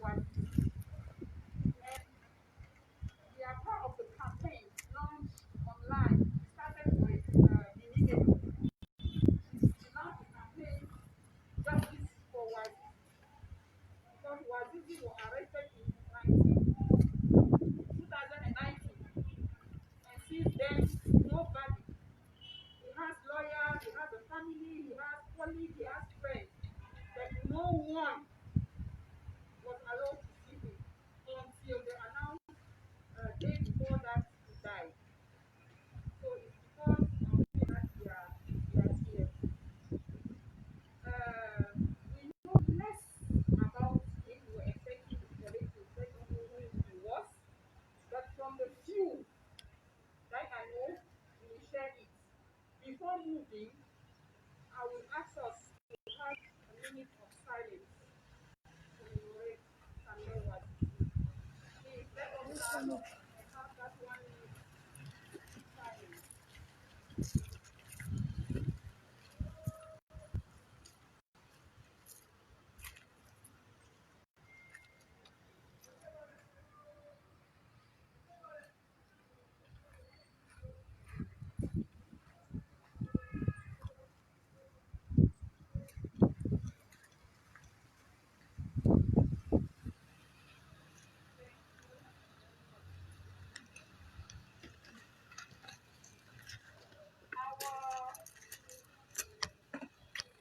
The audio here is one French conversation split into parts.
was, and we are part of the campaign launched online. We started with Minigate. We launched the campaign Justice for Wazizi because Wazizi was arrested in 2019, and since then, nobody. He has lawyers, he has a family, he has colleagues, he has friends, but no one was allowed to see him until they announced a day before that he died. So it's because of that we are here. We know less about him. We were expecting the police to let us know who he was, but from the few that I know, we will share it. Before moving, I will ask us to have a minute of silence to commemorate Samuel Wadisi. Please let us stand up and have that 1 minute silence. Our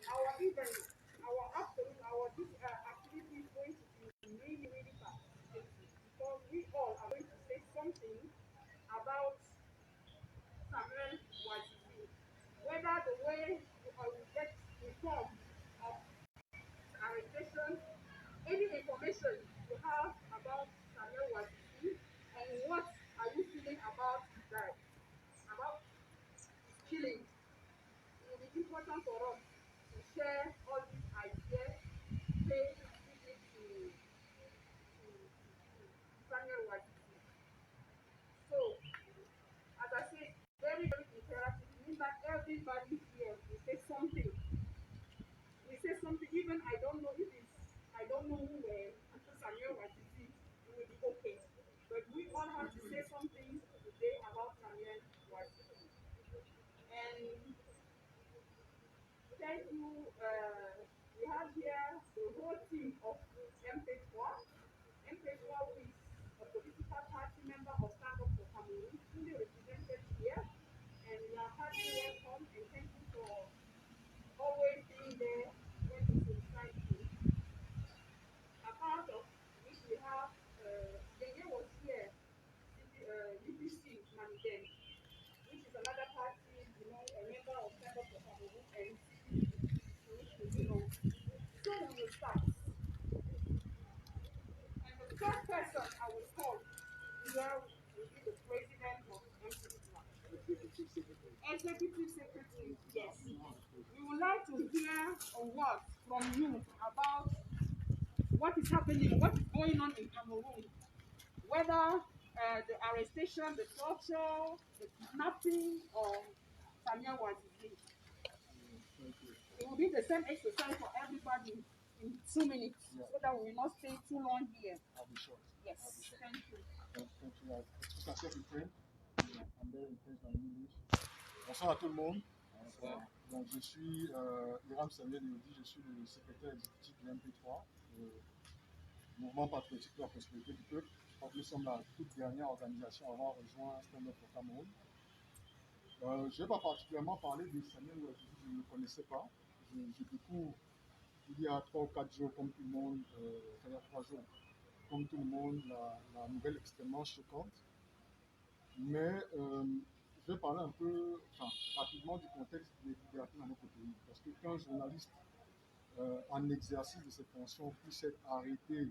our event, our afternoon, our this activity is going to be really, really participative because we all are going to say something about Samuel Wazizi. Whether the way you will get informed of arrestation, any information you have about Samuel Wazizi, and what are you feeling about that, about his killing. It will be important for us to share all these ideas, pay tribute to Samuel Wazizi. So, as I said, very, very imperative. It means that everybody here will say something. We say something, even I don't know who Samuel Wazizi, it will be okay. But we all have to say something today about Samuel Wazizi. And thank you. We have here the whole team of MP4. MP4, who is a political party member of Stand Up for Cameroon, fully represented here. And we are heartily welcome and thank you for always being there when we solicit you. A part of which we have, Yeye was here, UPC Maniden, which is another party, a member of Stand Up for Cameroon and CPP. So we will start. And the first person I will call here will be the president of MPPR. Executive Secretary, yes. We would like to hear a word from you about what is happening, what is going on in Cameroon, whether the arrestation, the torture, the kidnapping of Samuel Wazizi. It will be the same exercise for everybody in 2 minutes, so that we will not stay too long here. I'll be short. Yes, thank you. Thank you. Tout à fait, Ukraine. I'm very impressed by English. Bonsoir à tout le monde. Donc, je suis Hiram Samuel Yodi, je suis le secrétaire exécutif du MP3, le Mouvement patriotique pour la prospérité du peuple. Je crois que nous sommes la toute dernière organisation à avoir rejoint Stand Up for Cameroun. Je ne vais pas particulièrement parler de Samuel Wazizi, je ne le connaissais pas. Je découvre il y a 3 ou 4 jours, comme tout le monde, il y a 3 jours, comme tout le monde, la nouvelle extrêmement choquante. Mais je vais parler un peu, rapidement du contexte des libertés dans notre pays. Parce que qu'un journaliste en exercice de ses fonctions puisse être arrêté,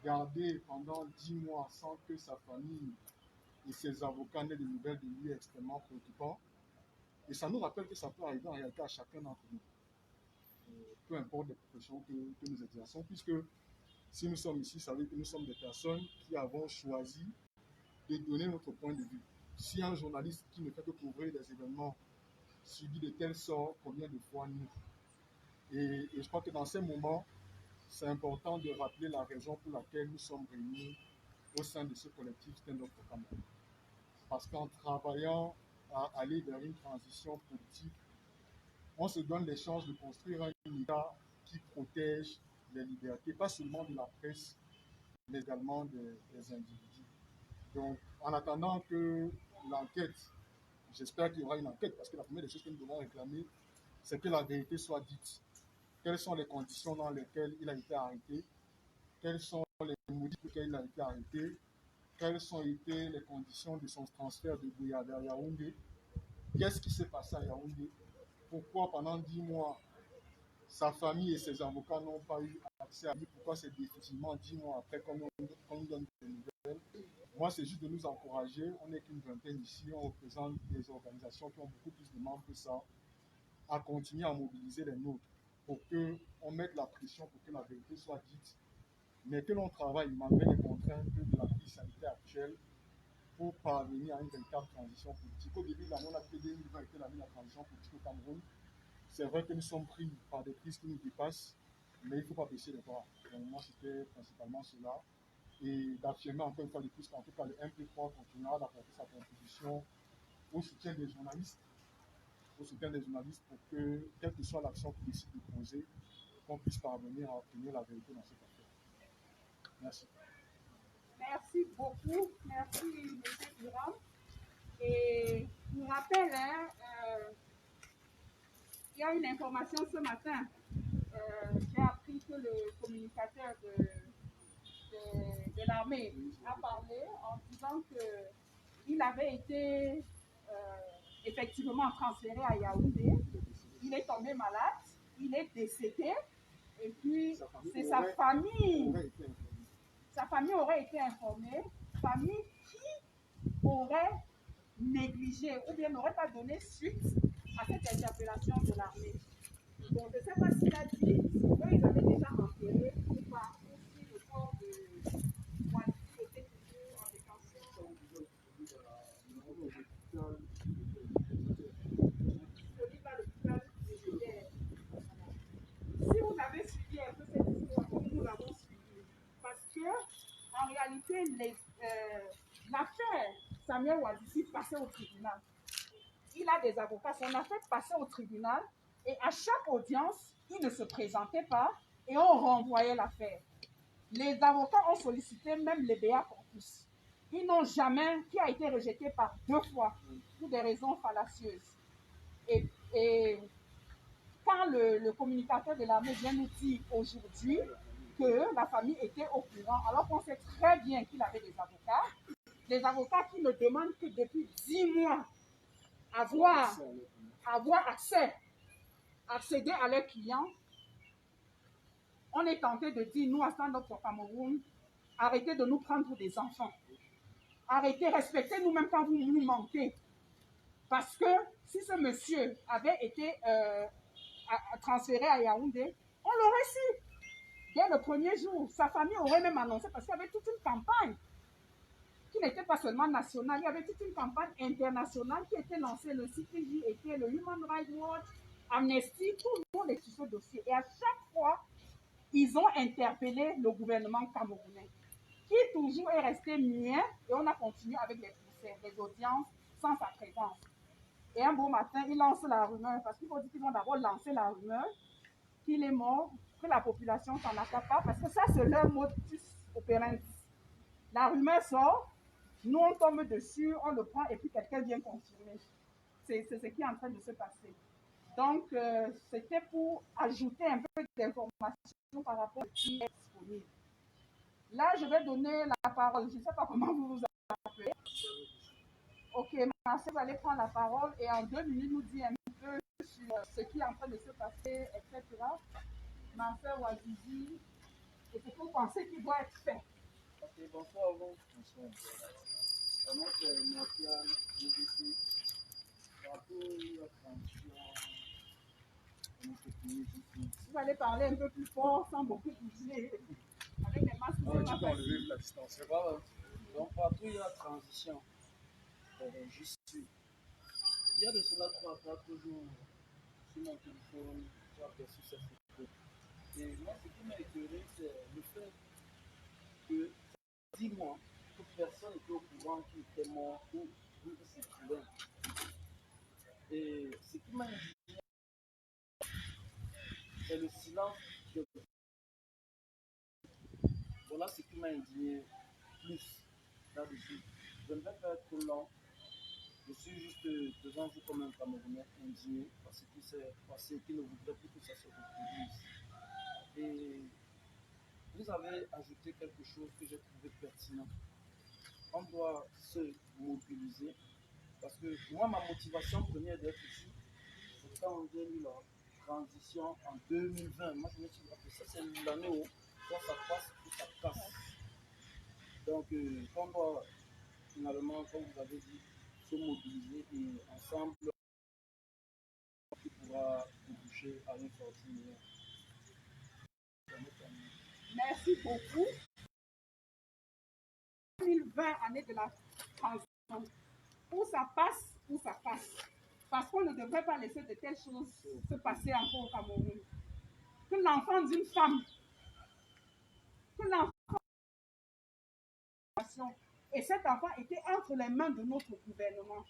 gardé pendant 10 mois sans que sa famille et ses avocats n'aient de nouvelles de lui est extrêmement préoccupant. Et ça nous rappelle que ça peut arriver en réalité à chacun d'entre nous. Peu importe les professions que nous exerçons, puisque si nous sommes ici, ça veut dire que nous sommes des personnes qui avons choisi de donner notre point de vue. Si un journaliste qui ne fait que couvrir des événements subit de telle sorte, combien de fois nous? Et je crois que dans ces moments, c'est important de rappeler la raison pour laquelle nous sommes réunis au sein de ce collectif Stand Up for Cameroun. Parce qu'en travaillant à aller vers une transition politique, on se donne les chances de construire un État qui protège les libertés, pas seulement de la presse, mais également des individus. Donc, en attendant que l'enquête, j'espère qu'il y aura une enquête, parce que la première des choses que nous devons réclamer, c'est que la vérité soit dite. Quelles sont les conditions dans lesquelles il a été arrêté? Quels sont les motifs pour lesquels il a été arrêté? Quelles ont été les conditions de son transfert de Douala vers Yaoundé? Qu'est-ce qui s'est passé à Yaoundé? Pourquoi pendant 10 mois, sa famille et ses avocats n'ont pas eu accès à lui? Pourquoi c'est difficilement 10 mois après qu'on nous donne des nouvelles? Moi, c'est juste de nous encourager. On n'est qu'une vingtaine ici. On représente des organisations qui ont beaucoup plus de membres que ça, à continuer à mobiliser les nôtres pour qu'on mette la pression pour que la vérité soit dite, mais que l'on travaille malgré les contraintes de la crise sanitaire actuelle pour parvenir à une véritable transition politique. Au début de l'année, on a dit que 2020 était l'année de la transition politique au Cameroun. C'est vrai que nous sommes pris par des crises qui nous dépassent, mais il ne faut pas baisser les bras. Donc moi, c'était principalement cela. Et d'affirmer encore une fois de plus qu'en tout cas, le MP3 continuera d'apporter sa contribution au soutien des journalistes, pour que, quelle que soit l'action qu'ils décident de poser, qu'on puisse parvenir à obtenir la vérité dans cette affaire. Merci. Merci beaucoup. Merci, M. Durand. Et je vous rappelle, il y a une information ce matin. J'ai appris que le communicateur de l'armée a parlé en disant qu'il avait été effectivement transféré à Yaoundé. Il est tombé malade, il est décédé, et puis c'est sa famille. Sa famille aurait été informée, famille qui aurait négligé ou bien n'aurait pas donné suite à cette interpellation de l'armée. Donc, je ne sais pas s'il a dit, eux, ils avaient déjà enterré ou pas, ou si le corps de Wadi était toujours en détention. Disponible à l'hôpital militaire. Si vous avez suivi un peu cette histoire, comme nous l'avons suivi, parce que, en réalité, l'affaire Samuel Wadissi passait au tribunal. Il a des avocats, son affaire passait au tribunal, et à chaque audience, il ne se présentait pas et on renvoyait l'affaire. Les avocats ont sollicité même les BA corpus. Ils n'ont jamais, qui a été rejeté par 2 fois, pour des raisons fallacieuses. Et quand le communicateur de l'armée vient nous dire aujourd'hui que la famille était au courant, alors qu'on sait très bien qu'il avait des avocats qui ne demandent que depuis 10 mois avoir accéder à leurs clients, on est tenté de dire, nous, à Stand Up for Cameroun, arrêtez de nous prendre pour des enfants. Arrêtez, respectez-nous même quand vous nous manquez. Parce que si ce monsieur avait été transféré à Yaoundé, on l'aurait su. Dès le premier jour, sa famille aurait même annoncé, parce qu'il y avait toute une campagne qui n'était pas seulement nationale, il y avait toute une campagne internationale qui était lancée, le CPJ était le Human Rights Watch, Amnesty, tout le monde est sur ce dossier. Et à chaque fois, ils ont interpellé le gouvernement camerounais, qui toujours est resté muet, et on a continué avec les procès, les audiences, sans sa présence. Et un beau matin, ils lancent la rumeur, parce qu'il faut dire qu'ils vont d'abord lancer la rumeur qu'il est mort, que la population s'en accapare, parce que ça, c'est leur modus operandi. La rumeur sort, nous on tombe dessus, on le prend, et puis quelqu'un vient confirmer. C'est ce qui est en train de se passer. Donc, c'était pour ajouter un peu d'informations par rapport à ce qui est disponible. Là, je vais donner la parole. Je ne sais pas comment vous vous appelez. Ok, Marcel, vous allez prendre la parole et en 2 minutes nous dire un peu sur ce qui est en train de se passer, etc. Marcel Ouazizi, et ce que vous pensez qu'il doit être fait. Ok, bonsoir à vous. Bonsoir. Mon nom c'est Martial Ouazizi. Rapport la transition de notre pays. Vous allez parler un peu plus fort, sans beaucoup bouger. Avec les masques, Tu peux enlever la distance. C'est pas grave. Donc, partout il y a la transition. J'y suis. Il y a de cela 3-4 jours sur mon téléphone, j'ai aperçu cette photo. Et moi, ce qui m'a étonné, c'est le fait que 10 mois, que personne n'était au courant qu'il était mort ou qu'il se trouvait. Et ce qui m'a indigné, c'est le silence de... Voilà ce qui m'a indigné plus là-dessus. Je ne vais pas être trop long. Je suis juste devant vous comme un Camerounais indigné par ce qui s'est passé et qui ne voudrait plus que ça se reproduise. Et vous avez ajouté quelque chose que j'ai trouvé pertinent. On doit se mobiliser parce que moi, ma motivation première d'être ici, c'est quand on vient de la transition en 2020. Moi, je me suis dit que ça, c'est l'année où soit ça passe ou ça casse. Donc, on doit finalement, comme vous avez dit, se mobiliser et ensemble, qui pourra déboucher à une sortie meilleure. Merci beaucoup. 2020, année de la transition. Où ça passe, où ça passe. Parce qu'on ne devrait pas laisser de telles choses se passer encore au Cameroun. Que l'enfant d'une femme, que l'enfant, et cet enfant était entre les mains de notre gouvernement.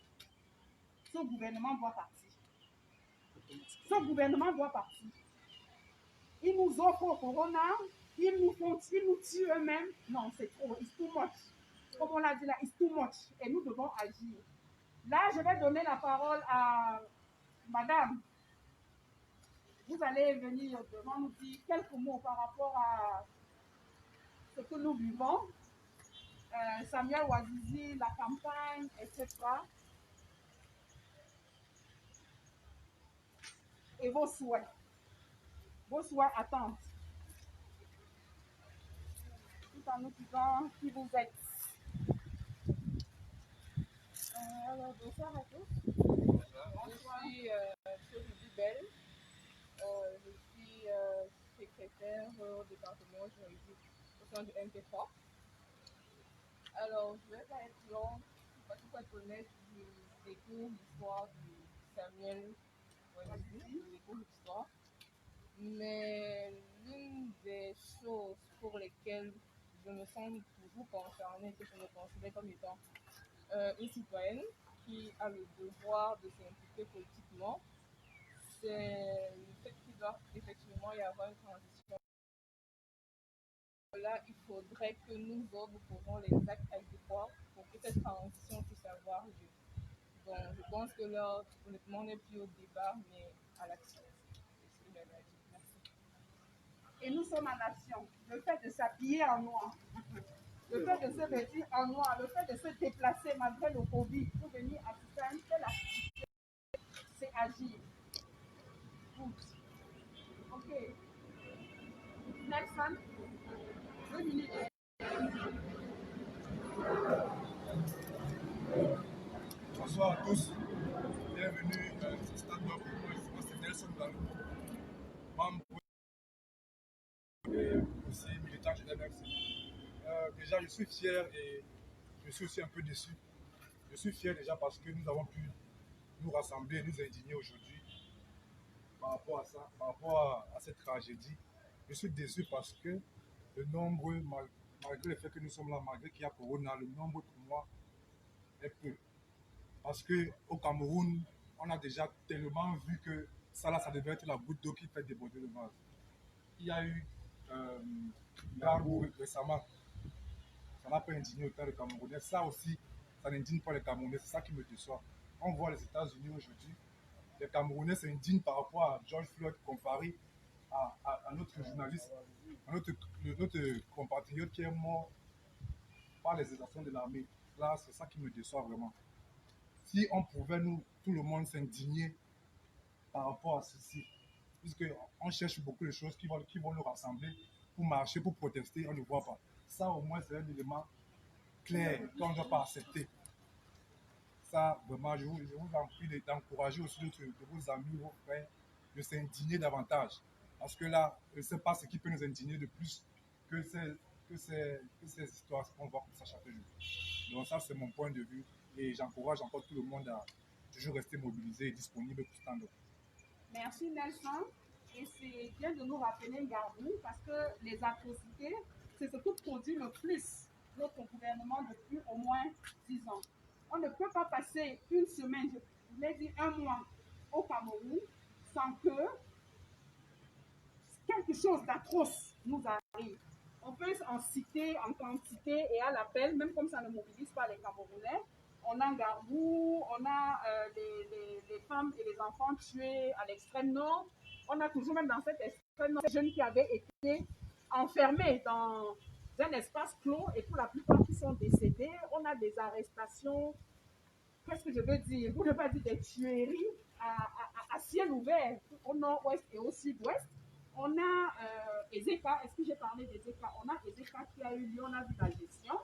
Ce gouvernement doit partir. Ce gouvernement doit partir. Ils nous offrent au corona, ils nous tuent eux-mêmes. Non, c'est trop, it's too much. Comme on l'a dit là, it's too much. Et nous devons agir. Là, je vais donner la parole à Madame. Vous allez venir devant nous dire quelques mots par rapport à ce que nous vivons. Samuel Ouazizi, la campagne, etc. Et vos souhaits attentes. Tout en nous disant qui vous êtes. Alors, bonsoir à tous. Je suis Sophie Belle. Je suis secrétaire au département juridique au sein du MP3. Alors, je ne vais pas être longue, parce que pour être honnête, je découvre l'histoire de Samuel Ouazizi, je découvre l'histoire. Mais l'une des choses pour lesquelles je me sens toujours concernée, que je me considère comme étant une citoyenne qui a le devoir de s'impliquer politiquement, c'est le fait qu'il doit effectivement y avoir une transition. Là, il faudrait que nous autres posons les actes adéquats pour que cette transition puisse avoir lieu. Donc, je pense que là, honnêtement, on n'est plus au débat, mais à l'action. Merci. Et nous sommes en action. Le fait de s'habiller en noir, le fait de se vêtir en noir, le fait de se déplacer malgré le Covid pour venir assister à une telle activité, c'est agir. Good. Ok. Next one. 2 minutes. Bonsoir à tous, bienvenue au Stand Up. Moi c'est Nelson Dalou, membre et aussi militant de l'MFC. Déjà je suis fier et je suis aussi un peu déçu. Je suis fier déjà parce que nous avons pu nous rassembler, nous indigner aujourd'hui par rapport à ça, par rapport à cette tragédie. Je suis déçu parce que le nombre, malgré le fait que nous sommes là, malgré qu'il y a Corona, le nombre pour moi est peu. Parce qu'au Cameroun, on a déjà tellement vu que ça là, ça devait être la goutte d'eau qui fait déborder le vase. Il y a eu Garou récemment, ça n'a pas indigné autant les Camerounais. Ça aussi, ça n'indigne pas les Camerounais, c'est ça qui me déçoit. On voit les États-Unis aujourd'hui, les Camerounais s'indignent par rapport à George Floyd comparé à notre journaliste, à notre compatriote qui est mort par les exactions de l'armée. Là, c'est ça qui me déçoit vraiment. Si on pouvait, nous, tout le monde s'indigner par rapport à ceci, puisqu'on cherche beaucoup de choses qui vont nous rassembler pour marcher, pour protester, on ne voit pas. Ça, au moins, c'est un élément clair qu'on ne doit pas accepter. Ça, vraiment, je vous en prie d'encourager aussi de vos amis, vos frères, de s'indigner davantage. Parce que là, je ne sais pas ce qui peut nous indigner de plus que ces histoires qu'on voit comme ça chaque jour. Donc ça, c'est mon point de vue. Et j'encourage encore tout le monde à toujours rester mobilisé et disponible pour stand-up. Merci Nelson. Et c'est bien de nous rappeler Garbou parce que les atrocités, c'est ce que produit le plus notre gouvernement depuis au moins 10 ans. On ne peut pas passer une semaine, je l'ai dit un mois au Cameroun sans que quelque chose d'atroce nous arrive. On peut en citer en quantité et à l'appel, même comme ça ne mobilise pas les Camerounais. On a Garbou, on a les femmes et les enfants tués à l'extrême nord. On a toujours même dans cet extrême nord ces jeunes qui avaient été enfermés dans un espace clos et pour la plupart qui sont décédés. On a des arrestations, qu'est-ce que je veux dire? Pour ne pas dire des tueries à ciel ouvert au nord-ouest et au sud-ouest. On a Ezeka, est-ce que j'ai parlé d'Ezeka? On a Ezeka qui a eu lieu, on a vu la gestion.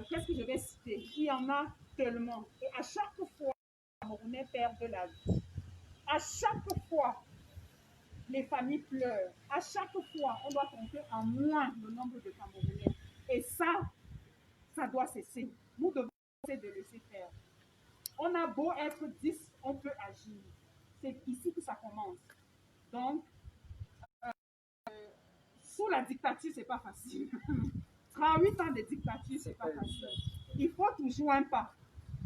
Qu'est-ce que je vais citer? Il y en a tellement. Et à chaque fois, les Camerounais perdent de la vie. À chaque fois, les familles pleurent. À chaque fois, on doit compter en moins le nombre de Camerounais. Et ça doit cesser. Nous devons essayer de laisser faire. On a beau être 10, on peut agir. C'est ici que ça commence. Donc, sous la dictature, c'est pas facile. 38 ans de dictature, c'est pas facile. Il faut toujours un pas.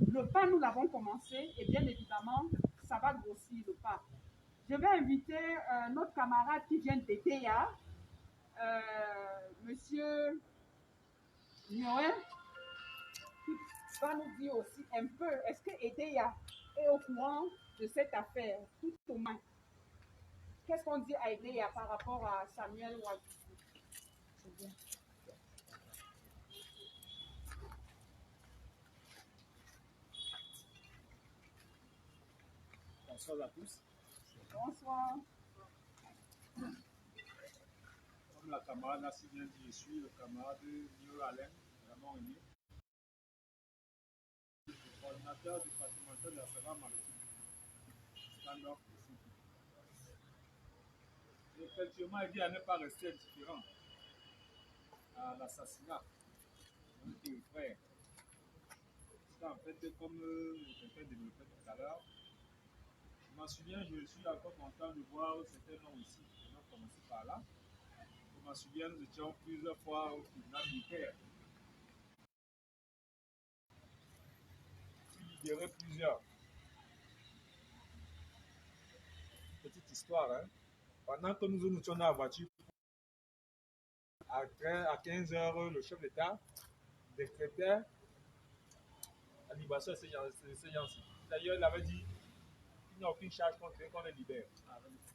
Le pas, nous l'avons commencé et bien évidemment, ça va grossir le pas. Je vais inviter notre camarade qui vient d'EDEA, monsieur Noël, qui va nous dire aussi un peu, est-ce que EDEA est au courant de cette affaire, tout au moins? Qu'est-ce qu'on dit à EDEA par rapport à Samuel Ouadou? C'est bien. Bonsoir à tous. Bonsoir. Comme la camarade a si bien dit, je suis le camarade Nio Alain, vraiment aimé. Le coordinateur départemental de la Sava maritime. Stand-up ici. Effectivement, il dit à ne pas rester indifférent à l'assassinat de notre frère. Parce qu'en fait, comme quelqu'un développait tout à l'heure, je m'en souviens, je suis encore content de voir certains noms ici. On a commencé par là. Je m'en souviens, nous étions plusieurs fois au tribunal militaire. J'ai libéré plusieurs. Petite histoire, hein. Pendant que nous étions dans la voiture, à 15 h, le chef d'État décrétait la libération de ces gens-ci. D'ailleurs, il avait dit qu'il n'y a aucune charge contre eux qu'on les libère.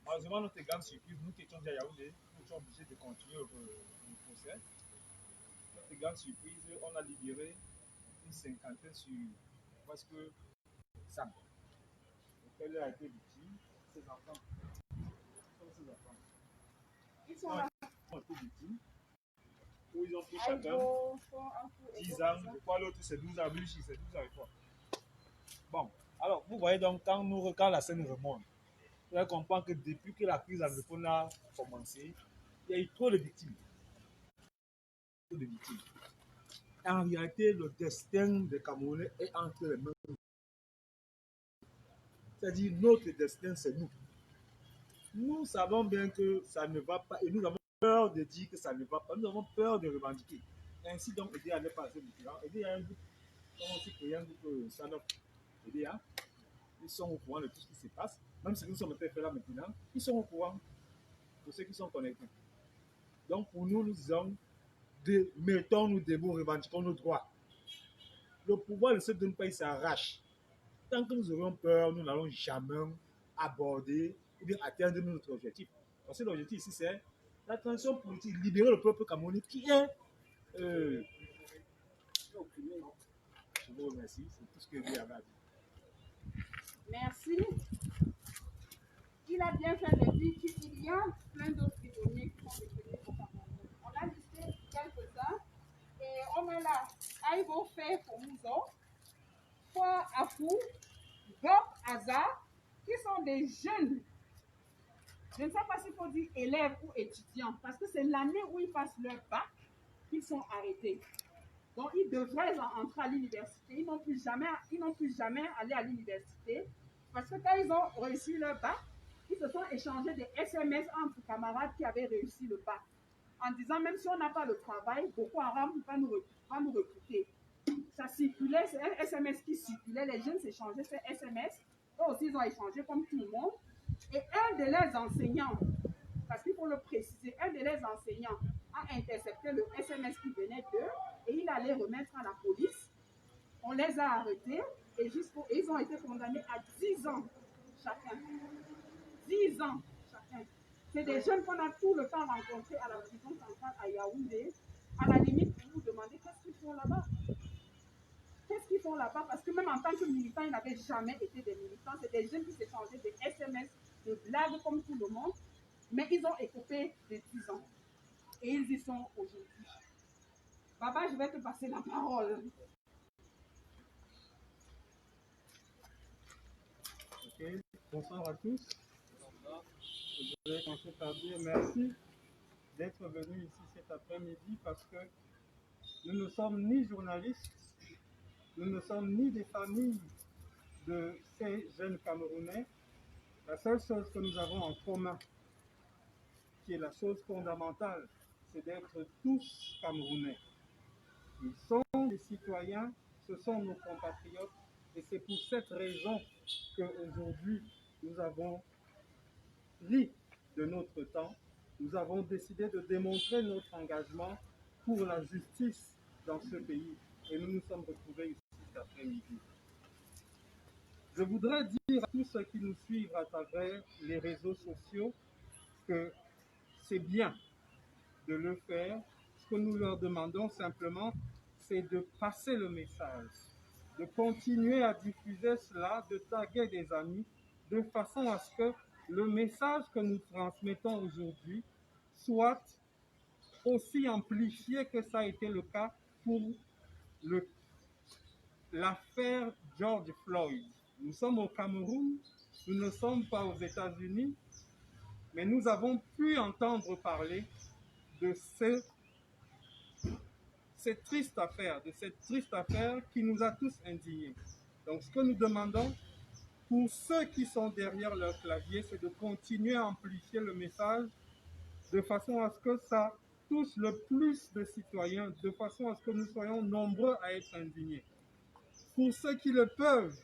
Malheureusement, notre grande surprise, nous qui étions déjà à Yaoundé, nous étions obligés de continuer le procès. Notre grande surprise, on a libéré une cinquantaine sur presque 100. Lequel a été victime, ses enfants. Ils sont là. Ils ont été victimes. Où ils ont pris chacun 10 ans. Je crois l'autre c'est 12 ans, lui c'est 12 ans et quoi. Bon, alors vous voyez donc quand la scène remonte, vous allez comprendre que depuis que la crise anglophone a commencé, il y a eu trop de victimes. Trop de victimes. En réalité, le destin des Camerounais est entre les mains. C'est-à-dire, notre destin, c'est nous. Nous savons bien que ça ne va pas et nous avons peur de dire que ça ne va pas. Nous avons peur de revendiquer. Ainsi, donc, EDEA n'est pas assez différent. EDEA a un groupe, comme on s'est créé un groupe stand-up EDEA. Ils sont au courant de tout ce qui se passe. Même si nous sommes fait là maintenant, ils sont au courant de ceux qui sont connectés. Donc, pour nous, nous disons, mettons-nous debout, revendiquons nos droits. Le pouvoir ne se donne pas, il s'arrache. Tant que nous aurons peur, nous n'allons jamais aborder ou bien atteindre notre objectif. Parce que l'objectif ici, c'est la transition politique, libérer le peuple camerounais qui est opprimé. Je vous remercie, c'est tout ce que j'ai à dire. Merci. Il a bien fait de dire qu'il y a plein d'autres prisonniers qui sont détenus au Cameroun. On a listé quelques-uns et on est là. Aïbo fait pour Mouzo, Fort Afou, Gok Hazard, qui sont des jeunes. Je ne sais pas s'il faut dire élèves ou étudiants, parce que c'est l'année où ils passent leur bac qu'ils sont arrêtés. Donc, ils devraient entrer à l'université. Ils n'ont plus jamais allé à l'université. Parce que quand ils ont reçu leur bac, Ils se sont échangés des SMS entre camarades qui avaient réussi le bac, en disant même si on n'a pas le travail, Boko Haram va nous recruter. Ça circulait, c'est un SMS qui circulait, les jeunes s'échangeaient ces SMS, eux aussi ils ont échangé comme tout le monde. Et un de leurs enseignants, parce qu'il faut le préciser, un de leurs enseignants a intercepté le SMS qui venait d'eux et il allait remettre à la police. On les a arrêtés et ils ont été condamnés à 10 ans chacun. 10 ans chacun. C'est des jeunes qu'on a tout le temps rencontrés à la prison centrale à Yaoundé. À la limite, vous vous demandez qu'est-ce qu'ils font là-bas. Qu'est-ce qu'ils font là-bas? Parce que même en tant que militants, ils n'avaient jamais été des militants. C'est des jeunes qui s'échangeaient des SMS, des blagues comme tout le monde. Mais ils ont écopé de 10 ans. Et ils y sont aujourd'hui. Baba, je vais te passer la parole. Ok, bonsoir à tous. Je vais commencer par dire merci d'être venu ici cet après-midi parce que nous ne sommes ni journalistes, nous ne sommes ni des familles de ces jeunes Camerounais. La seule chose que nous avons en commun, qui est la chose fondamentale, c'est d'être tous Camerounais. Ils sont des citoyens, ce sont nos compatriotes, et c'est pour cette raison qu'aujourd'hui, nous avons pris de notre temps, nous avons décidé de démontrer notre engagement pour la justice dans ce pays, et nous nous sommes retrouvés ici cet après-midi. Je voudrais dire à tous ceux qui nous suivent à travers les réseaux sociaux que c'est bien de le faire. Ce que nous leur demandons simplement, c'est de passer le message, de continuer à diffuser cela, de taguer des amis, de façon à ce que le message que nous transmettons aujourd'hui soit aussi amplifié que ça a été le cas pour l'affaire George Floyd. Nous sommes au Cameroun, nous ne sommes pas aux États-Unis, mais nous avons pu entendre parler de cette triste affaire qui nous a tous indignés. Donc ce que nous demandons pour ceux qui sont derrière leur clavier, c'est de continuer à amplifier le message de façon à ce que ça touche le plus de citoyens, de façon à ce que nous soyons nombreux à être indignés. Pour ceux qui le peuvent,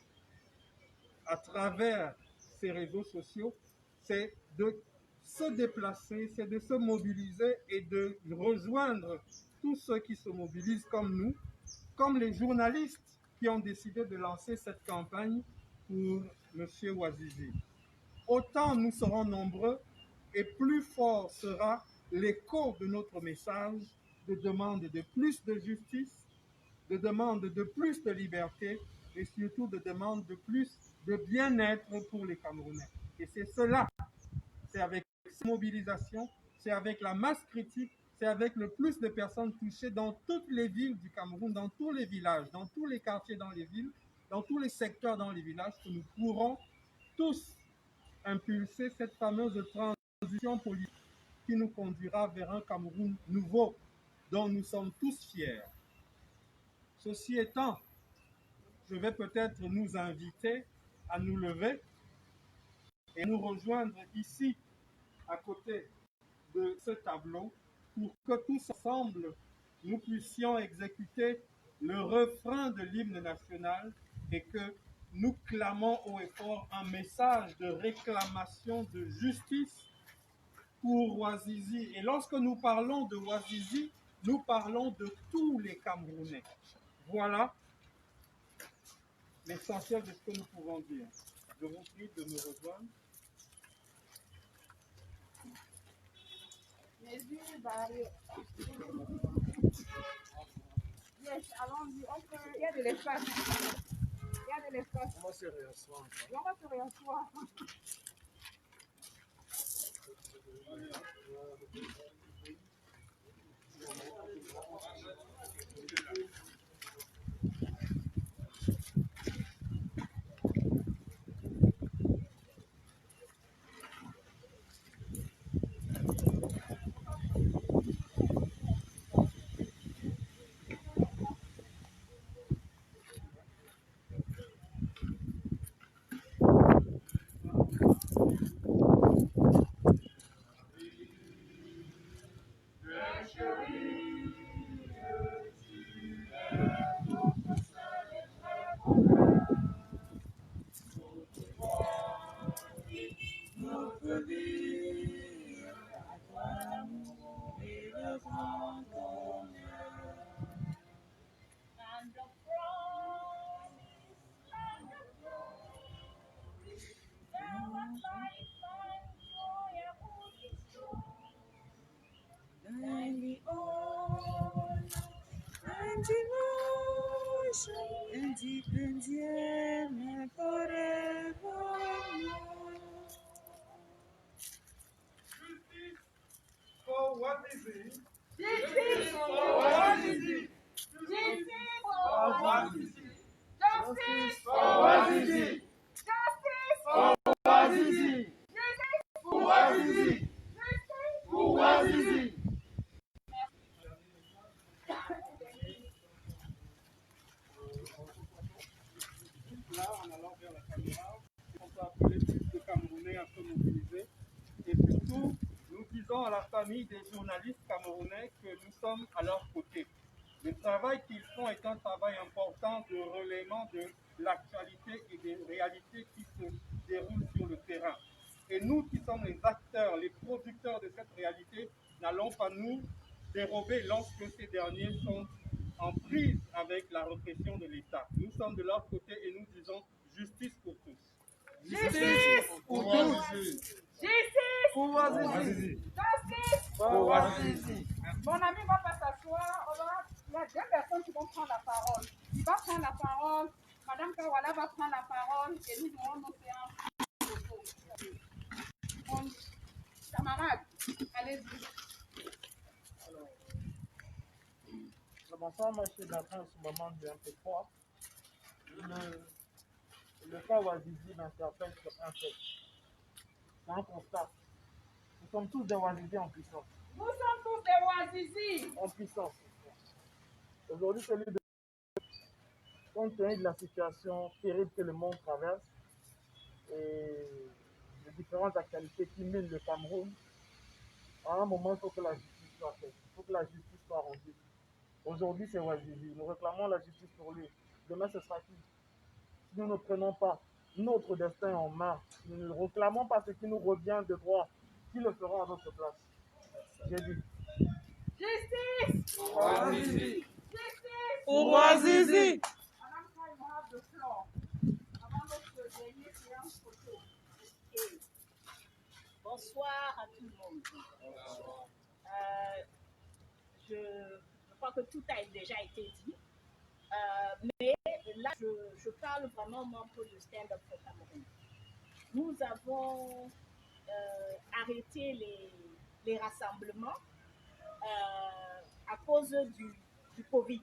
à travers ces réseaux sociaux, c'est de se déplacer, c'est de se mobiliser et de rejoindre tous ceux qui se mobilisent comme nous, comme les journalistes qui ont décidé de lancer cette campagne pour M. Ouazizi. Autant nous serons nombreux et plus fort sera l'écho de notre message de demande de plus de justice, de demande de plus de liberté et surtout de demande de plus de bien-être pour les Camerounais. Et c'est cela, c'est avec cette mobilisation, c'est avec la masse critique, c'est avec le plus de personnes touchées dans toutes les villes du Cameroun, dans tous les villages, dans tous les quartiers dans les villes, dans tous les secteurs dans les villages, que nous pourrons tous impulser cette fameuse transition politique qui nous conduira vers un Cameroun nouveau dont nous sommes tous fiers. Ceci étant, je vais peut-être nous inviter à nous lever et nous rejoindre ici, à côté de ce tableau, pour que tous ensemble, nous puissions exécuter le refrain de l'hymne national et que nous clamons haut et fort un message de réclamation de justice pour Ouazizi. Et lorsque nous parlons de Ouazizi, nous parlons de tous les Camerounais. Voilà l'essentiel de ce que nous pouvons dire. Je vous prie de me rejoindre. Yes, allons-y. Il y a de l'espace. Il y a de l'espace. On va se réasseoir. On va se réasseoir. independiente forevermore. For what is it? Justice for Wazizi! Justice for Wazizi! Justice for Wazizi! Justice for Wazizi! Justice for Wazizi! Justice Wazizi! Là, en allant vers la caméra, on peut appeler plus de Camerounais à se mobiliser. Et surtout, nous disons à la famille des journalistes camerounais que nous sommes à leur côté. Le travail qu'ils font est un travail important de relayement de l'actualité et des réalités qui se déroulent sur le terrain. Et nous qui sommes les acteurs, les producteurs de cette réalité, n'allons pas nous dérober lorsque ces derniers sont en prise avec la répression de l'État. Nous sommes de leur côté et nous disons justice pour tous. Justice pour pour tous. Justice Pour Wazizi. Justice Pour Wazizi. Mon ami va pas s'asseoir. Il y a deux personnes qui vont prendre la parole. Il va prendre la parole. Madame Kawala va prendre la parole et nous aurons nos séances. Camarades, allez-y. Bonsoir, moi je suis d'accord en ce moment de un peu froid. Le cas Wazizi m'interpelle sur un fait. C'est un constat. Nous sommes tous des Wazizi en puissance. Nous sommes tous des Wazizi. En puissance. Aujourd'hui, celui de compte tenu de la situation terrible que le monde traverse et les différentes actualités qui minent le Cameroun, à un moment, il faut que la justice soit faite. Il faut que la justice soit rendue. Aujourd'hui, c'est Wazizi. Nous réclamons la justice pour lui. Demain, ce sera qui? Si nous ne prenons pas notre destin en main, nous ne réclamons pas ce qui nous revient de droit, qui le fera à notre place? J'ai dit. Justice Pour Wazizi. Justice Pour Wazizi! Madame Kawala, you have the floor. Avant notre dernière séance photo. Bonsoir à tout le monde. Je crois que tout a déjà été dit. Mais là, je parle vraiment pour le stand-up for Cameroun. Nous avons arrêté les rassemblements à cause du Covid.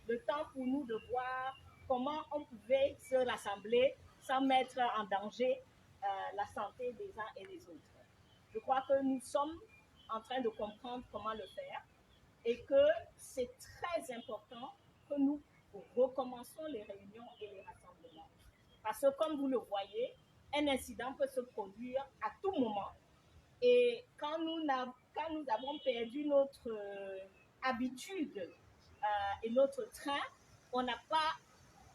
Le temps pour nous de voir comment on pouvait se rassembler sans mettre en danger la santé des uns et des autres. Je crois que nous sommes en train de comprendre comment le faire et que c'est très important que nous recommençons les réunions et les rassemblements. Parce que comme vous le voyez, un incident peut se produire à tout moment. Et quand nous avons perdu notre habitude et notre train, on n'a pas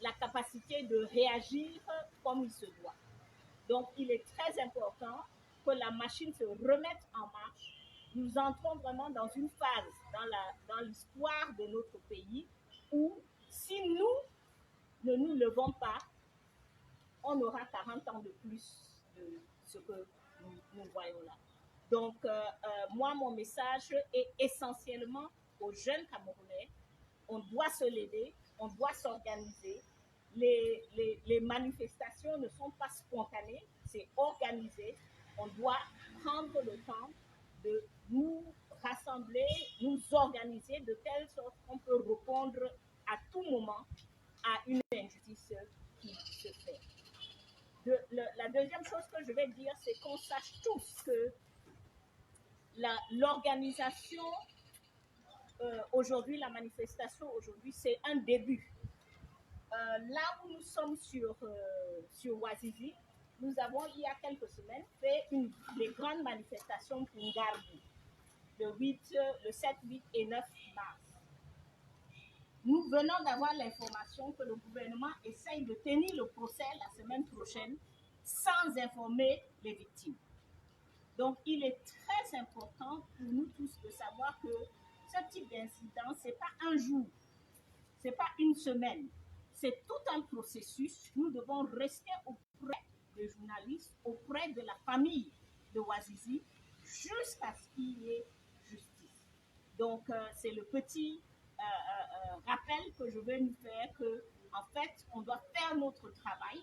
la capacité de réagir comme il se doit. Donc, il est très important que la machine se remette en marche. Nous entrons vraiment dans une phase dans l'histoire de notre pays où, si nous ne nous levons pas, on aura 40 ans de plus de ce que nous voyons là. Donc, moi, mon message est essentiellement aux jeunes Camerounais. On doit se lever, on doit s'organiser. Les manifestations ne sont pas spontanées, c'est organisé. On doit prendre le temps de nous rassembler, nous organiser de telle sorte qu'on peut répondre à tout moment à une injustice qui se fait. La deuxième chose que je vais dire, c'est qu'on sache tous que l'organisation aujourd'hui, la manifestation aujourd'hui, c'est un début. Là où nous sommes sur Wazizi, nous avons il y a quelques semaines fait des grandes manifestations pour Ngarbu, le 7, 8 et 9 mars. Nous venons d'avoir l'information que le gouvernement essaye de tenir le procès la semaine prochaine sans informer les victimes. Donc, il est très important pour nous tous de savoir que ce type d'incident, ce n'est pas un jour, ce n'est pas une semaine, c'est tout un processus. Nous devons rester auprès des journalistes, auprès de la famille de Wazizi, jusqu'à ce qu'il y ait justice. Donc, c'est le petit rappel que je veux nous faire que, en fait, on doit faire notre travail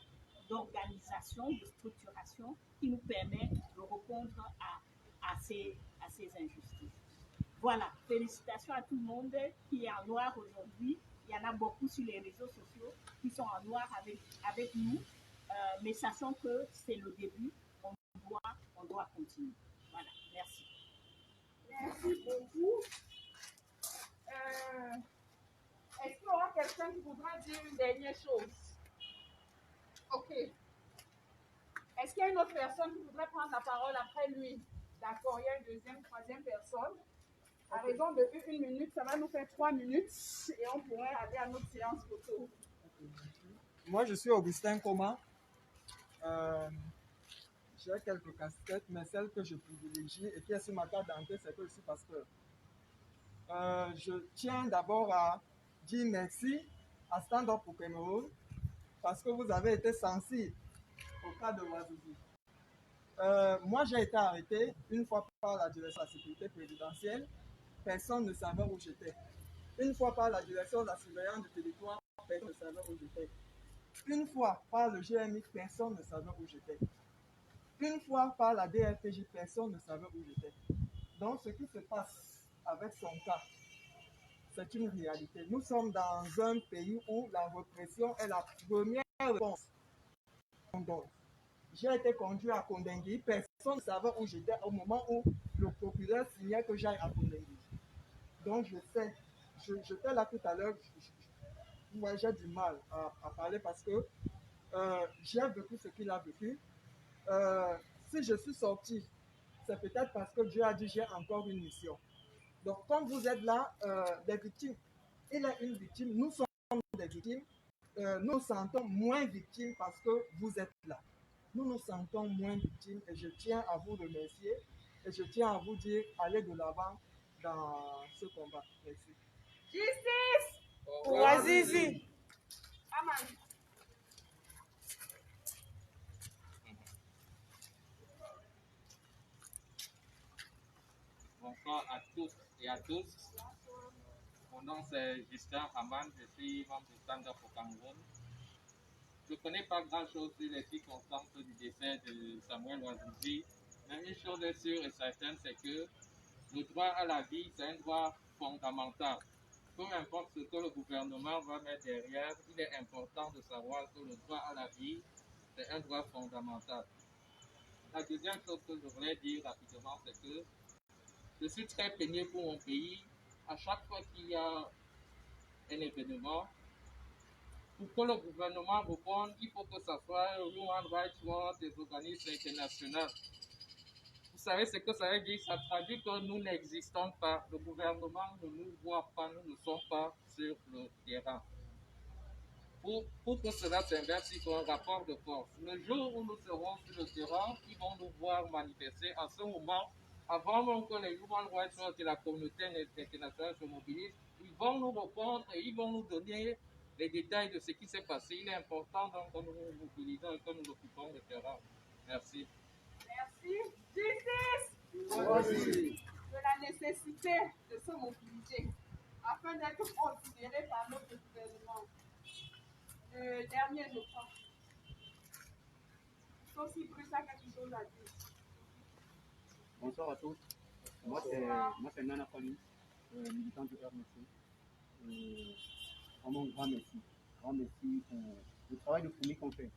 d'organisation, de structuration qui nous permet de répondre à ces injustices. Voilà, félicitations à tout le monde qui est en noir aujourd'hui. Il y en a beaucoup sur les réseaux sociaux qui sont en noir avec nous, mais sachant que c'est le début, on doit continuer. Voilà, merci. Merci beaucoup. Est-ce qu'il y aura quelqu'un qui voudra dire une dernière chose? Ok. Est-ce qu'il y a une autre personne qui voudrait prendre la parole après lui? D'accord, il y a une deuxième, troisième personne. À raison de 1 minute, ça va nous faire 3 minutes et on pourrait aller à notre séance photo. Moi, je suis Augustin Coma. J'ai quelques casquettes, mais celle que je privilégie et qui est sur ma carte d'identité, c'est que je suis pasteur. Je tiens d'abord à dire merci à Stand Up pour Cameroun parce que vous avez été sensible au cas de Ouazizi. Moi, j'ai été arrêté une fois par la direction de la sécurité présidentielle. Personne ne savait où j'étais. Une fois par la direction de la surveillance du territoire, personne ne savait où j'étais. Une fois par le GMI, personne ne savait où j'étais. Une fois par la DRPJ, personne ne savait où j'étais. Donc, ce qui se passe avec son cas, c'est une réalité. Nous sommes dans un pays où la répression est la première réponse. J'ai été conduit à Kondengui, personne ne savait où j'étais au moment où le procureur signait que j'aille à Kondengui. Donc, je sais, j'étais là tout à l'heure, moi j'ai du mal à parler parce que j'ai vécu ce qu'il a vécu. Si je suis sorti, c'est peut-être parce que Dieu a dit j'ai encore une mission. Donc, comme vous êtes là, des victimes, il est une victime, nous sommes des victimes, nous nous sentons moins victimes parce que vous êtes là. Nous nous sentons moins victimes et je tiens à vous remercier et je tiens à vous dire allez de l'avant dans ce combat. Merci. Justice! Ouazizi. Aman. Bonsoir à tous et à tous. Mon nom c'est Justin Haman, je suis membre du Stand Up au Cameroun. Je ne connais pas grand-chose sur les circonstances du décès de Samuel Ouazizi, mais une chose est sûre et certaine, c'est que le droit à la vie, c'est un droit fondamental. Peu importe ce que le gouvernement va mettre derrière, il est important de savoir que le droit à la vie, c'est un droit fondamental. La deuxième chose que je voulais dire rapidement, c'est que je suis très peigné pour mon pays. À chaque fois qu'il y a un événement, pour que le gouvernement réponde, il faut que ce soit Human Rights Watch, des organismes internationaux. Vous savez ce que ça veut dire? Ça traduit que nous n'existons pas. Le gouvernement ne nous voit pas, nous ne sommes pas sur le terrain. Pour que cela s'inverse, il faut un rapport de force. Le jour où nous serons sur le terrain, ils vont nous voir manifester. En ce moment, avant même que les Human Rights Watch et la communauté internationale se mobilisent, ils vont nous répondre et ils vont nous donner les détails de ce qui s'est passé. Il est important donc que nous nous mobilisons et que nous occupons le terrain. Merci. Merci. Justice! De la nécessité de se mobiliser afin d'être considéré par notre gouvernement. Le dernier, je crois. Sauf si Bruce a quelque chose à dire. Bonsoir à tous. Moi, c'est Nana Collins, militant du RMC. Vraiment, grand merci. Grand merci pour le travail de fourmi qu'on fait.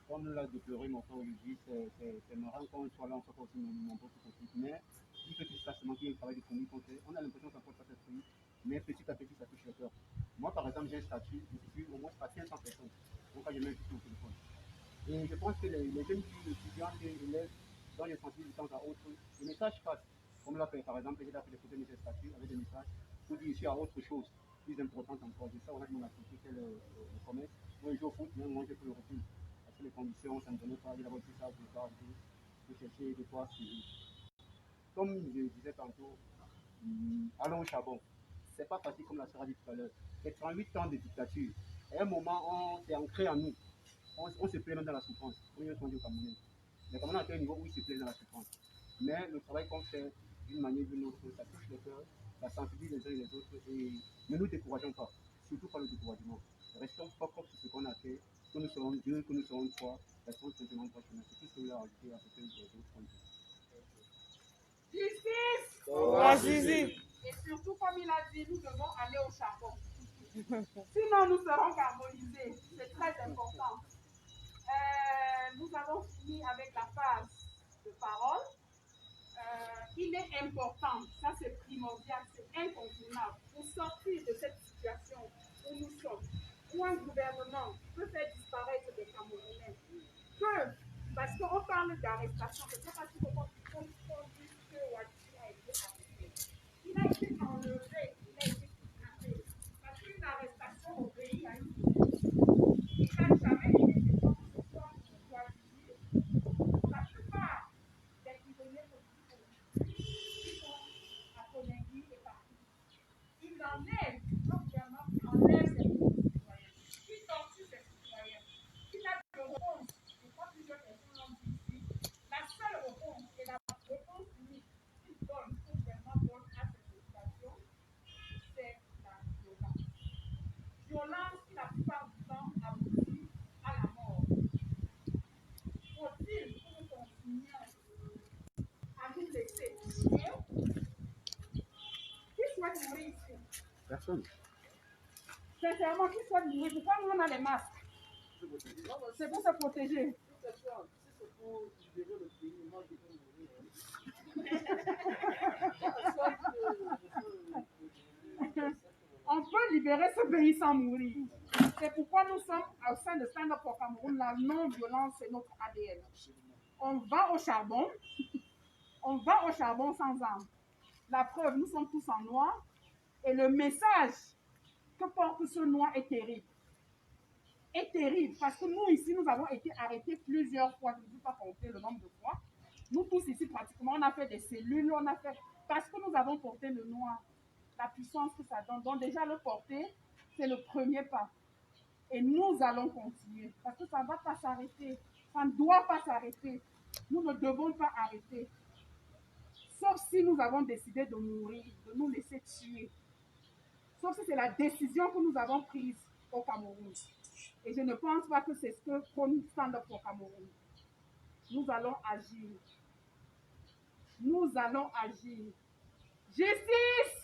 Comme l'a déploré mon frère Olivier, c'est marrant qu'on soit là, on soit aussi nombreux pour conflit. Mais, vu que tout ça, c'est manqué le travail de fourmi qu'on fait, on a l'impression qu'on ne peut pas être fruit, mais petit à petit, ça touche le cœur. Moi, par exemple, j'ai un statut, je suis au moins pas 500 personnes. Donc, quand je mets juste mon téléphone. Et je pense que les jeunes filles, les étudiants, les élèves, dans les sensibilités de temps à autre, le message passe. Comme l'a fait, par exemple, j'ai fait des photos de mes statuts avec des messages pour dire ici à autre chose, plus importante encore. Je sais, on a de mon activité, c'est le commerce. Moi, je joue au foot, mais moi, j'ai fait le recul. Parce que les conditions, ça ne me donnait pas d'avoir tout ça, de chercher de quoi suivre. Comme je disais tantôt, allons au charbon. C'est pas facile comme la sœur a dit tout à l'heure. C'est 38 ans de dictature. À un moment, c'est ancré en nous. On se plaît même dans la souffrance. On y est au Cameroun. Les Camerounais à un niveau où ils se plaisent dans la souffrance. Mais le travail qu'on fait d'une manière ou d'une autre, ça touche le cœur. ça sensibilise les uns et les autres et ne nous décourageons pas, surtout pas le découragement. Restons focus sur ce qu'on a fait, que nous serons deux, que nous serons trois, restons simplement pas chemin. C'est tout ce que je voulais rajouter à ce que les autres ont dit. Justice! Et surtout, comme il a dit, nous devons aller au charbon. Sinon, nous serons carbonisés. C'est très important. Nous avons fini avec la phase de parole. Il est important, ça c'est primordial, c'est incontournable, pour sortir de cette situation où nous sommes, où un gouvernement peut faire disparaître des Camerounais, parce qu'on parle d'arrestation, je ne sais pas si on dit que Ouadji a été arrêté. Il a été enlevé, il a été kidnappé, parce qu'une arrestation au pays a une il n'a jamais été question que ce soit Ouadji. La plupart des prisonniers politiques qui sont à Conakry et partout, ils enlèvent, le gouvernement enlève ses citoyens, qui torture ses citoyens, qui n'a de réponse. Je crois que plusieurs personnes l'ont dit ici. La seule réponse et la réponse unique qu'ils donnent, que le gouvernement donne à cette situation, c'est la violence. Violence qui, la plupart du temps, aboutit à la mort. Faut-il que nous continuions à nous laisser tuer? Qui souhaite mourir ici? Personne. Sincèrement, qui souhaite mourir? Pourquoi nous on a les masques? C'est pour se protéger. C'est pour libérer le pays, moi je peux mourir. On peut libérer ce pays sans mourir. C'est pourquoi nous sommes au sein de Stand Up for Cameroun. La non-violence, c'est notre ADN. On va au charbon. On va au charbon sans armes. La preuve, nous sommes tous en noir. Et le message que porte ce noir est terrible. Est terrible. Parce que nous, ici, nous avons été arrêtés plusieurs fois. Je ne peux pas compter le nombre de fois. Nous tous ici, pratiquement, on a fait des cellules. On a fait... Parce que nous avons porté le noir. La puissance que ça donne. Donc déjà, le porter, c'est le premier pas. Et nous allons continuer. Parce que ça ne va pas s'arrêter. Ça ne doit pas s'arrêter. Nous ne devons pas arrêter. Sauf si nous avons décidé de mourir, de nous laisser tuer. Sauf si c'est la décision que nous avons prise au Cameroun. Et je ne pense pas que c'est ce que prône Stand Up for Cameroun. Nous allons agir. Nous allons agir. Justice!